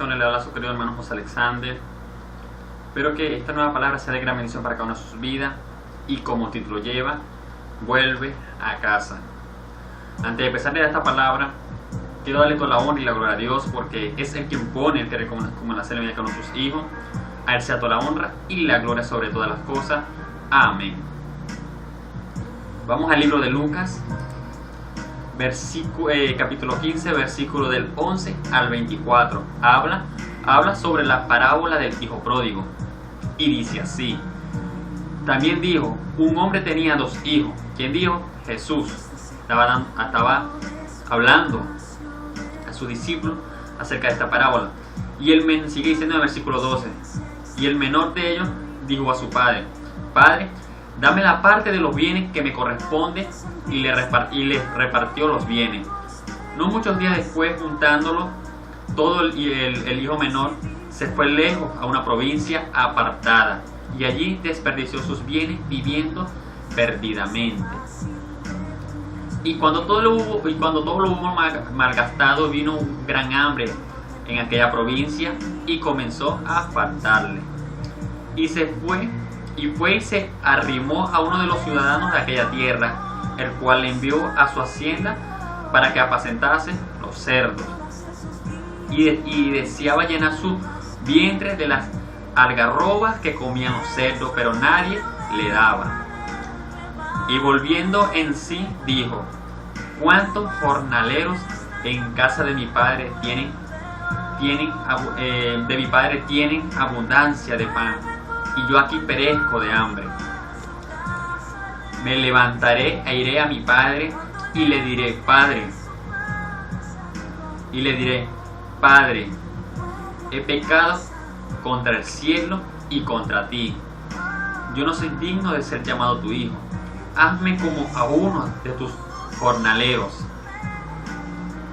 bendiciones, le habla a su querido hermano José Alexander. Espero que esta nueva palabra sea de gran bendición para cada una de sus vidas. Y como título lleva, vuelve a casa. Antes de empezar a leer esta palabra, quiero darle toda la honra y la gloria a Dios, porque es el quien pone el querer como nacer en cada uno de sus hijos. A Él sea toda la honra y la gloria sobre todas las cosas. Amén. Vamos al libro de Lucas, capítulo 15, versículo del 11 al 24. Habla sobre la parábola del hijo pródigo. Y dice así: también dijo, un hombre tenía dos hijos. ¿Quién dijo? Jesús. Estaba hablando a sus discípulos acerca de esta parábola. Y él sigue diciendo en el versículo 12. Y el menor de ellos dijo a su padre: Padre, dame la parte de los bienes que me corresponde, y le repartió los bienes. No muchos días después, juntándolo todo, el hijo menor se fue lejos a una provincia apartada, y allí desperdició sus bienes viviendo perdidamente. Y cuando todo lo hubo malgastado, vino un gran hambre en aquella provincia y comenzó a faltarle. Y fue y se arrimó a uno de los ciudadanos de aquella tierra, el cual le envió a su hacienda para que apacentase los cerdos. Y deseaba llenar su vientre de las algarrobas que comían los cerdos, pero nadie le daba. Y volviendo en sí, dijo: ¿cuántos jornaleros en casa de mi padre tienen abundancia de pan, y yo aquí perezco de hambre? Me levantaré e iré a mi padre y le diré: Padre, he pecado contra el cielo y contra ti. Yo no soy digno de ser llamado tu hijo. Hazme como a uno de tus jornaleros.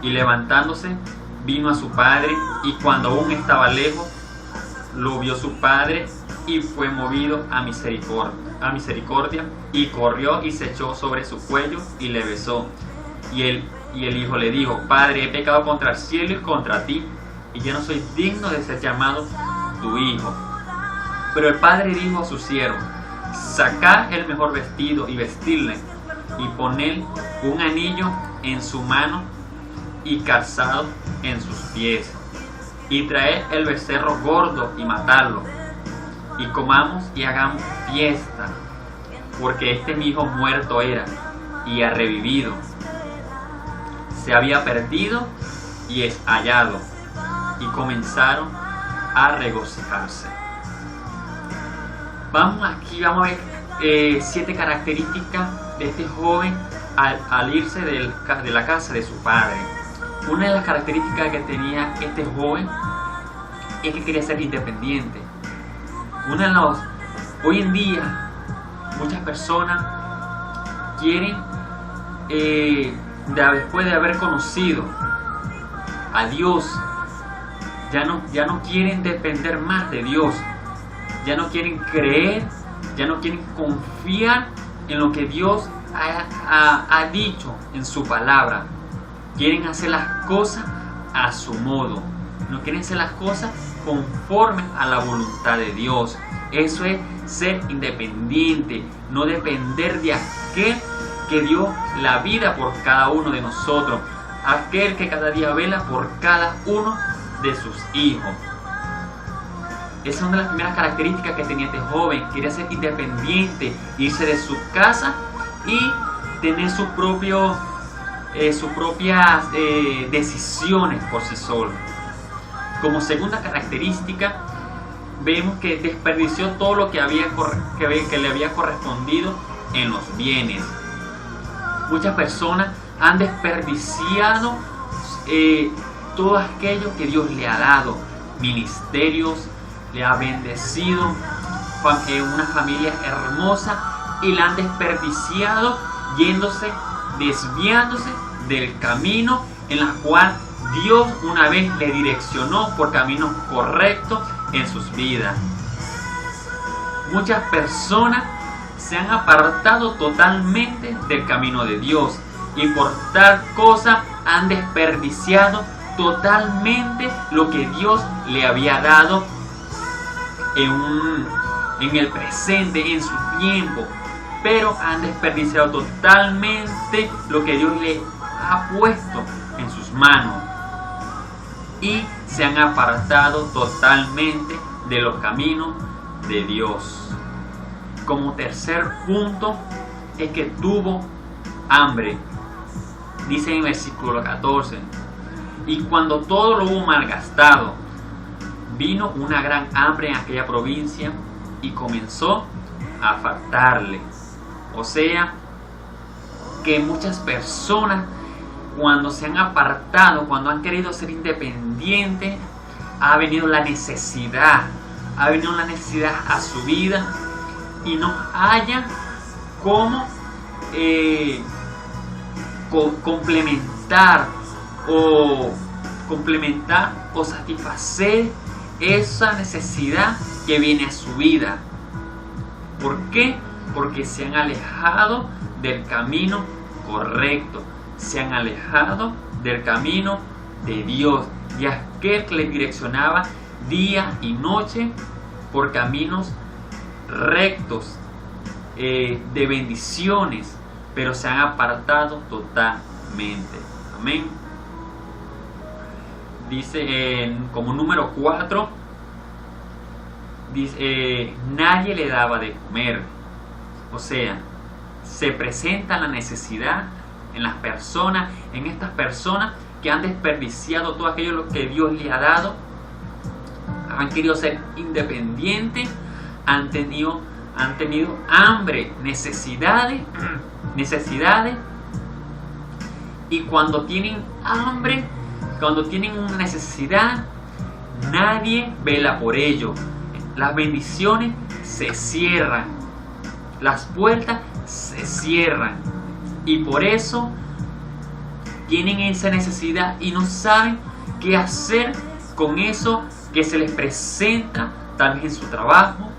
Y levantándose, vino a su padre, y cuando aún estaba lejos, lo vio su padre, y fue movido a misericordia, y corrió y se echó sobre su cuello y le besó. Y el hijo le dijo: Padre, he pecado contra el cielo y contra ti, y yo no soy digno de ser llamado tu hijo. Pero el padre dijo a su siervo: sacad el mejor vestido y vestidle, y poned un anillo en su mano y calzado en sus pies, y traed el becerro gordo y matadlo, y comamos y hagamos fiesta, porque este mi hijo muerto era y ha revivido, se había perdido y es hallado. Y comenzaron a regocijarse. Vamos a ver 7 características de este joven al irse de la casa de su padre. Una de las características que tenía este joven es que quería ser independiente. Hoy en día muchas personas quieren, después de haber conocido a Dios, ya no quieren depender más de Dios, ya no quieren creer, ya no quieren confiar en lo que Dios ha dicho en su palabra. Quieren hacer las cosas a su modo, no quieren hacer las cosas conforme a la voluntad de Dios. Eso es ser independiente, no depender de aquel que dio la vida por cada uno de nosotros, aquel que cada día vela por cada uno de sus hijos. Esa es una de las primeras características que tenía este joven. Quería ser independiente, irse de su casa y tener sus propias decisiones por sí solo. Como segunda característica, vemos que desperdició todo lo que le había correspondido en los bienes. Muchas personas han desperdiciado todo aquello que Dios le ha dado, ministerios, le ha bendecido, una familia hermosa, y la han desperdiciado desviándose del camino en el cual Dios una vez le direccionó por caminos correctos en sus vidas. Muchas personas se han apartado totalmente del camino de Dios, y por tal cosa han desperdiciado totalmente lo que Dios le había dado en el presente, en su tiempo, pero han desperdiciado totalmente lo que Dios le ha puesto en sus manos y se han apartado totalmente de los caminos de Dios. Como tercer punto es que tuvo hambre. Dice en el versículo 14: y cuando todo lo hubo malgastado, vino una gran hambre en aquella provincia y comenzó a faltarle. O sea, que muchas personas, cuando se han apartado, cuando han querido ser independientes, ha venido la necesidad a su vida y no haya cómo complementar o satisfacer esa necesidad que viene a su vida. ¿Por qué? Porque se han alejado del camino correcto, se han alejado del camino de Dios, y aquel que les direccionaba día y noche por caminos rectos, de bendiciones, pero se han apartado totalmente. Amén. Dice como número 4, dice, nadie le daba de comer. O sea, se presenta la necesidad en las personas, en estas personas que han desperdiciado todo aquello que Dios le ha dado, han querido ser independientes, han tenido hambre, necesidades, y cuando tienen hambre, cuando tienen una necesidad, nadie vela por ello. Las bendiciones se cierran, las puertas se cierran, y por eso tienen esa necesidad y no saben qué hacer con eso que se les presenta, tal vez en su trabajo,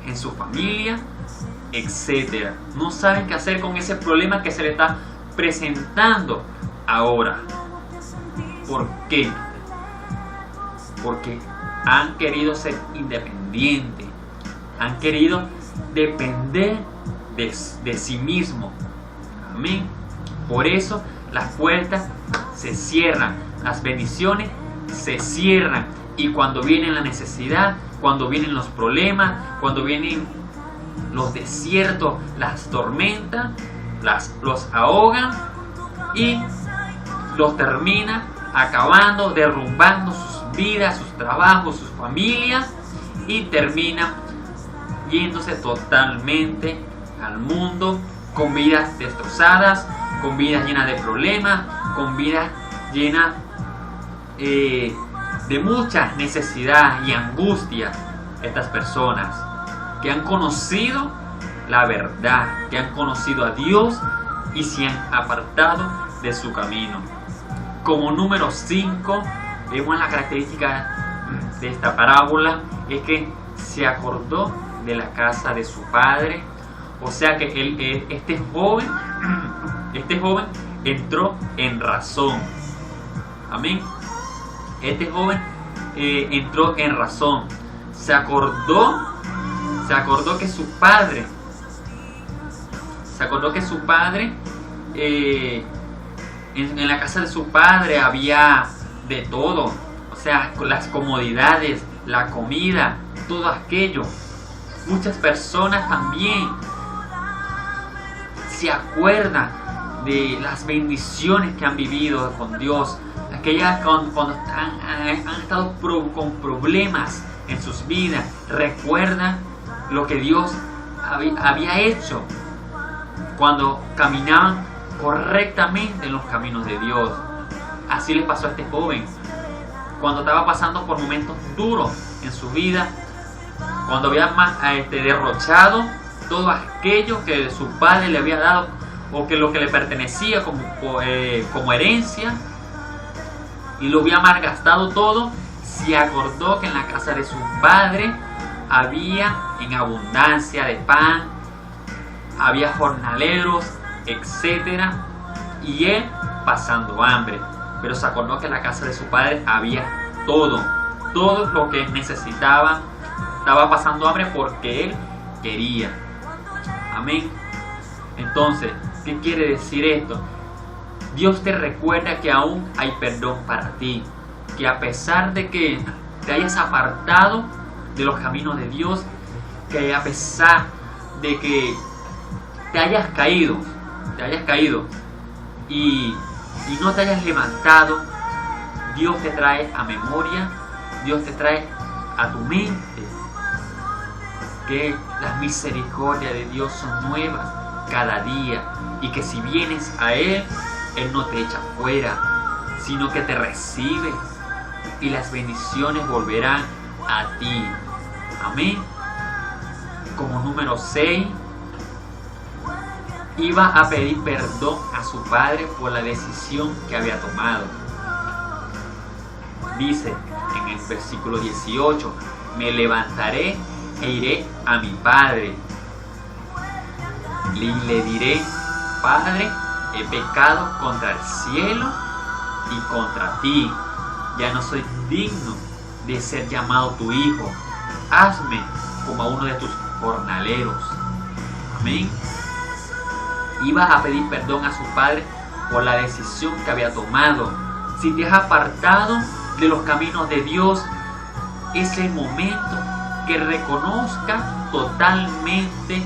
en su familia, etc. No saben qué hacer con ese problema que se les está presentando ahora. ¿Por qué? Porque han querido ser independientes, han querido depender de sí mismos. Amén. Por eso las puertas se cierran, las bendiciones se cierran, y cuando viene la necesidad, cuando vienen los problemas, cuando vienen los desiertos, las tormentas, los ahogan y los termina acabando, derrumbando sus vidas, sus trabajos, sus familias, y termina yéndose totalmente al mundo con vidas destrozadas, con vidas llenas de problemas, con vidas llenas de mucha necesidad y angustia. Estas personas que han conocido la verdad, que han conocido a Dios y se han apartado de su camino. Como número 5, vemos la característica de esta parábola, es que se acordó de la casa de su padre. O sea que este joven entró en razón. Amén. Este joven entró en razón. Se acordó que su padre, en la casa de su padre había de todo. O sea, las comodidades, la comida, todo aquello. Muchas personas también se acuerdan de las bendiciones que han vivido con Dios, aquellas cuando han estado con problemas en sus vidas, recuerdan lo que Dios había hecho cuando caminaban correctamente en los caminos de Dios. Así le pasó a este joven cuando estaba pasando por momentos duros en su vida, cuando había derrochado todo aquello que su padre le había dado, o que lo que le pertenecía como herencia, y lo había malgastado todo. Se acordó que en la casa de su padre había en abundancia de pan, había jornaleros, etc. Y él pasando hambre. pero se acordó que en la casa de su padre había todo lo que necesitaba. Estaba pasando hambre porque él quería. Amén. Entonces, ¿qué quiere decir esto? Dios te recuerda que aún hay perdón para ti, que a pesar de que te hayas apartado de los caminos de Dios, que a pesar de que te hayas caído y no te hayas levantado, Dios te trae a memoria, Dios te trae a tu mente que las misericordias de Dios son nuevas cada día, y que si vienes a Él no te echa fuera, sino que te recibe y las bendiciones volverán a ti. Amén. Como número 6, iba a pedir perdón a su padre por la decisión que había tomado. Dice en el versículo 18: me levantaré e iré a mi padre y le diré: Padre, he pecado contra el cielo y contra ti, ya no soy digno de ser llamado tu hijo, hazme como a uno de tus jornaleros. Amén. Iba a pedir perdón a su padre por la decisión que había tomado. Si te has apartado de los caminos de Dios, es el momento que reconozcas totalmente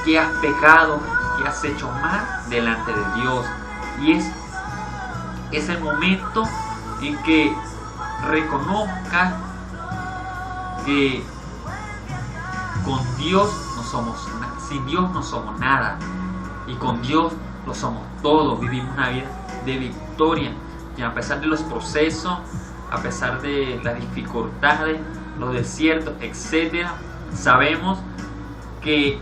que has pecado, que has hecho mal delante de Dios. Y es el momento en que reconozcas que con Dios no somos nada, sin Dios no somos nada, y con Dios lo somos todo. Vivimos una vida de victoria, y a pesar de los procesos, a pesar de las dificultades, los desiertos, etcétera, sabemos que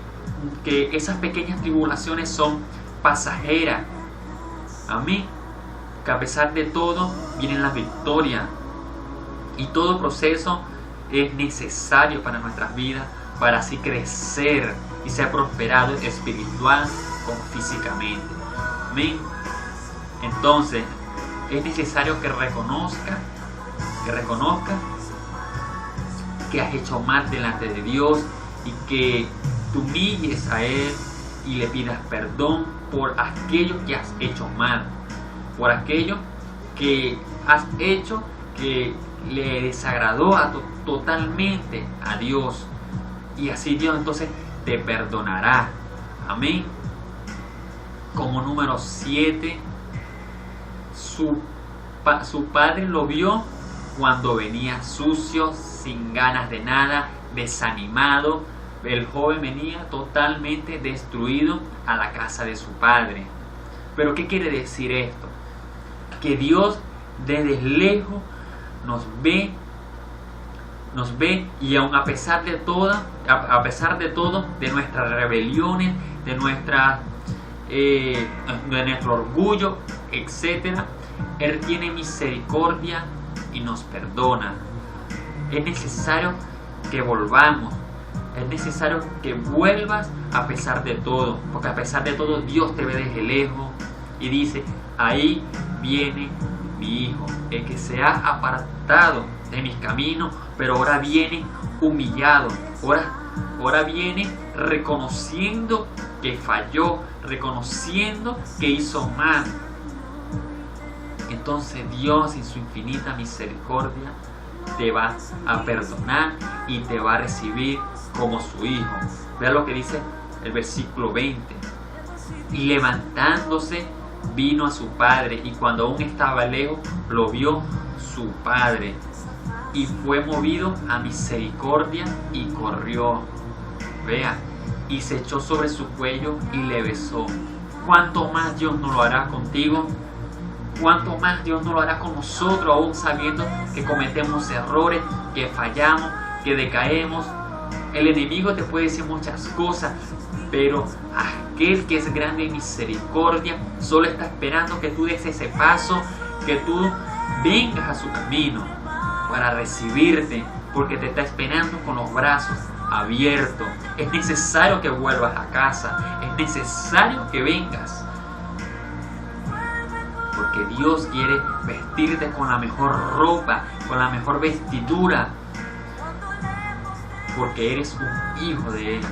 esas pequeñas tribulaciones son pasajeras. Amén. Que a pesar de todo vienen las victorias, y todo proceso es necesario para nuestras vidas, para así crecer y ser prosperado espiritual como físicamente. Amén. Entonces es necesario que reconozca que has hecho mal delante de Dios, y que te humilles a Él y le pidas perdón por aquello que has hecho mal, por aquello que has hecho que le desagradó totalmente a Dios, y así Dios entonces te perdonará. Amén. Como número 7, su padre lo vio cuando venía sucio, sin ganas de nada, desanimado. El joven venía totalmente destruido a la casa de su padre. Pero ¿qué quiere decir esto? Que Dios desde lejos nos ve, y aun a pesar de todo, de nuestras rebeliones, de nuestro orgullo, etcétera, Él tiene misericordia y nos perdona. Es necesario que volvamos, es necesario que vuelvas a pesar de todo, porque a pesar de todo Dios te ve desde lejos y dice: ahí viene mi hijo, el que se ha apartado de mis caminos, pero ahora viene humillado, ahora viene reconociendo que falló, reconociendo que hizo mal. Entonces Dios, en su infinita misericordia, te va a perdonar y te va a recibir como su hijo. Vea lo que dice el versículo 20: y levantándose vino a su padre, y cuando aún estaba lejos lo vio su padre, y fue movido a misericordia y corrió. Vea, y se echó sobre su cuello y le besó. ¿Cuánto más Dios no lo hará contigo? ¿Cuánto más Dios no lo hará con nosotros, aún sabiendo que cometemos errores, que fallamos, que decaemos? El enemigo te puede decir muchas cosas, pero aquel que es grande en misericordia solo está esperando que tú des ese paso, que tú vengas a su camino para recibirte, porque te está esperando con los brazos abiertos. Es necesario que vuelvas a casa, es necesario que vengas, porque porque Dios quiere vestirte con la mejor ropa, con la mejor vestidura, porque eres un hijo de Él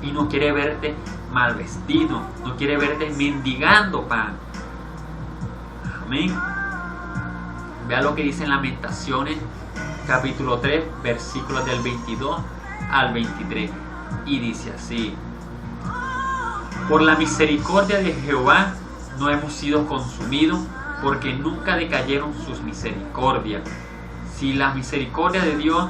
y no quiere verte mal vestido, no quiere verte mendigando pan. Amén. Vea lo que dice en Lamentaciones capítulo 3 versículos del 22 al 23, y dice así: por la misericordia de Jehová no hemos sido consumidos, porque nunca decayeron sus misericordias. Si la misericordia de Dios,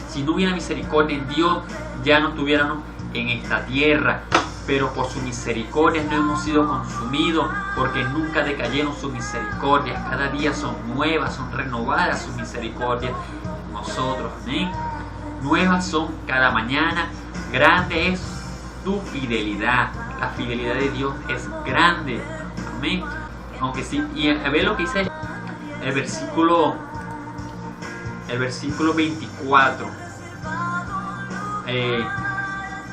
si no hubiera misericordia en Dios, ya no estuviéramos en esta tierra. Pero por su misericordia no hemos sido consumidos, porque nunca decayeron sus misericordias. Cada día son nuevas, son renovadas sus misericordias en nosotros. Amén. Nuevas son cada mañana. Grande es tu fidelidad. La fidelidad de Dios es grande. Amén. Aunque sí, y a ver lo que dice el versículo 24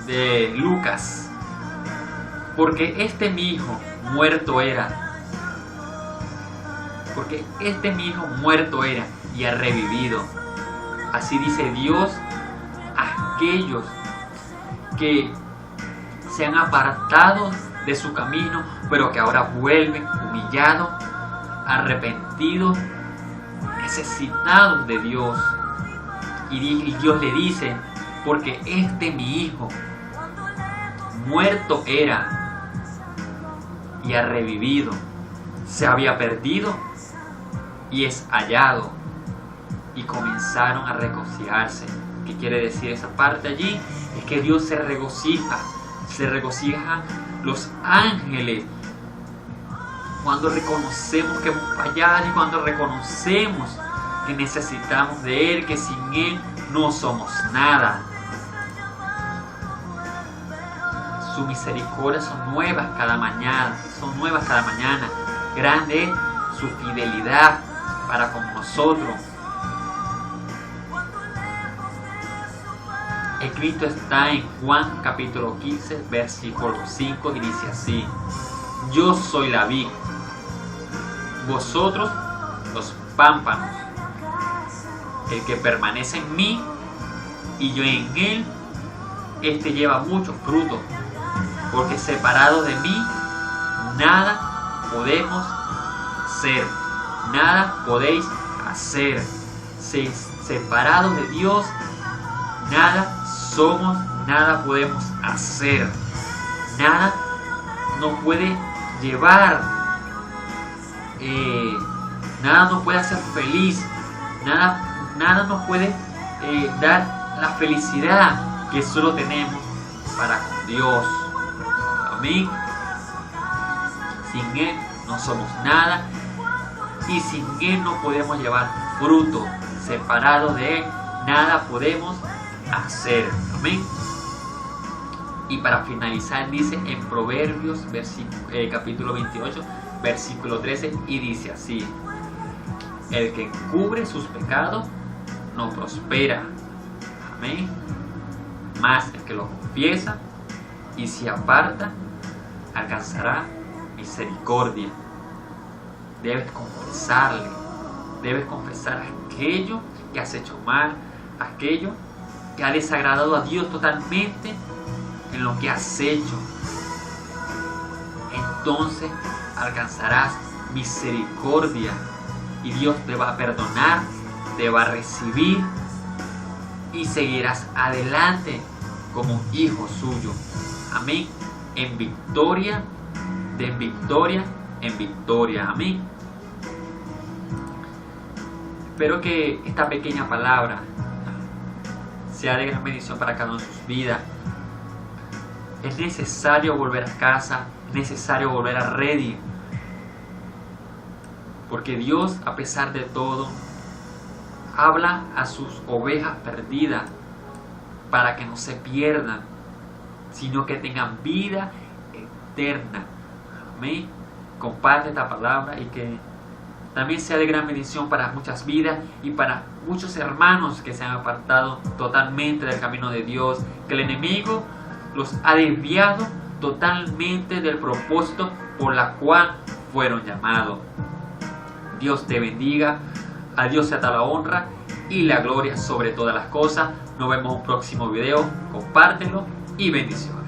de Lucas. Porque mi hijo muerto era. Porque mi hijo muerto era y ha revivido. Así dice Dios a aquellos que se han apartado de su camino, pero que ahora vuelven humillados, arrepentidos, necesitados de Dios. Y Dios le dice: porque mi hijo muerto era y ha revivido, se había perdido y es hallado. Y comenzaron a regocijarse. ¿Qué quiere decir esa parte allí? Es que Dios se regocijan los ángeles cuando reconocemos que hemos fallado y cuando reconocemos que necesitamos de Él, que sin Él no somos nada. Sus misericordias son nuevas cada mañana, Grande es su fidelidad para con nosotros. Escrito está en Juan capítulo 15 versículo 5 y dice así: yo soy la vid, vosotros los pámpanos. El que permanece en mí y yo en él, este lleva mucho fruto, porque separado de mí nada podemos ser, nada podéis hacer. Separados de Dios nada somos, nada podemos hacer, nada nos puede llevar, nada nos puede hacer feliz, nada nos puede dar la felicidad que solo tenemos para con Dios. Amén. Sin Él no somos nada y sin Él no podemos llevar fruto. Separados de Él nada podemos hacer. Amén. Y para finalizar dice en Proverbios capítulo 28 versículo 13, y dice así: el que encubre sus pecados no prospera. Amén. Mas el que lo confiesa y se aparta alcanzará misericordia. Debes confesarle, debes confesar aquello que has hecho mal, aquello que ha desagradado a Dios totalmente en lo que has hecho. Entonces alcanzarás misericordia y Dios te va a perdonar, te va a recibir y seguirás adelante como un hijo suyo. Amén. En victoria, de victoria en victoria. Amén. Espero que esta pequeña palabra sea de gran bendición para cada uno de sus vidas. Es necesario volver a casa, es necesario volver a redil, porque Dios, a pesar de todo, habla a sus ovejas perdidas para que no se pierdan, sino que tengan vida eterna. Amén. Comparte esta palabra y que también sea de gran bendición para muchas vidas y para muchos hermanos que se han apartado totalmente del camino de Dios, que el enemigo los ha desviado totalmente del propósito por la cual fueron llamados. Dios te bendiga, a Dios sea toda la honra y la gloria sobre todas las cosas. Nos vemos en un próximo video, compártelo y bendiciones.